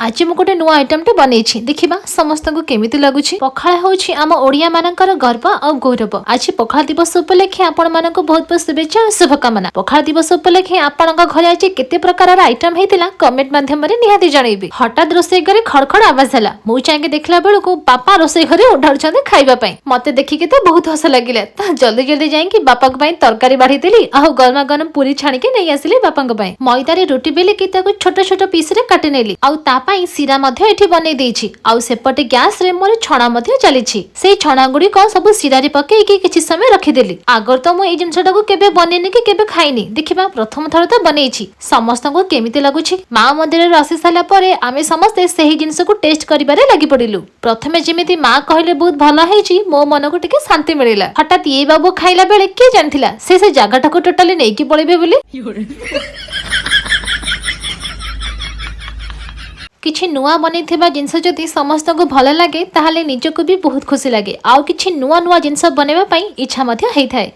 आज मु गोटे नुआ आइटम टे बनैछि देखिबा समस्त को केमिति लागुछि। पखाळ होछि आम ओडिया मानकर गर्व और गौरव। आज पखाळ दिवस उपलक्षे आपण मानको बहुत बहुत शुभेच्छा और शुभकामना। पखाळ दिवस उपलक्षे आपणक घरे आज केते प्रकार आइटम हेतिला कमेंट माध्यम रे निहाती जणैबे। हठात रोसई घरे खड़खड़ आवाज हला। मु चांगे देखला बेलको पापा रोसई घरे ओढाउछन्ते खाइबा पई। मते देखि के तो बहुत हस लागिला। ता जल्दी जल्दी जाई बापा पई तरकारी बाढी देली आ गरमा गरम पूरी छाणी के नै आसिले बापा पई। मैदा रे रोटी बेले कि ताको छोट छोट पीस रे काटि नेली आ पाई सीरा मध्य एठी बनै देछि। आउ सेपटे गैस रे मोर छणा मध्य चलीछि। सेई छणा गुडी को सब सीरा रे पके कि किछि समय रखि देली। आगर तो मु ए जिंसटा को केबे बनेनी कि केबे खाइनी। देखिबा प्रथम थर तो बनैछि समस्त को केमिति लागुछि। मा मंदिर रे आसी साला परे आमे समस्त सेही जिंस को टेस्ट करिबारे लागि पडिलु। प्रथमे जेमिति मा कहले बहुत भलो हैछि मो मन को टिके शांति मिलिला। हठात ए बाबू खाइला बेले के जानथिला से जागाटा को टोटली नै कि पळेबे बोली। किछि नुआ बनिथिबा जिंस जदि समस्त को भल लागे ताहाले निजको भी बहुत खुशी लागे। आउ किछि नुआ नुआ जिंस बनेबा पई इच्छा मध्य हेइथाय।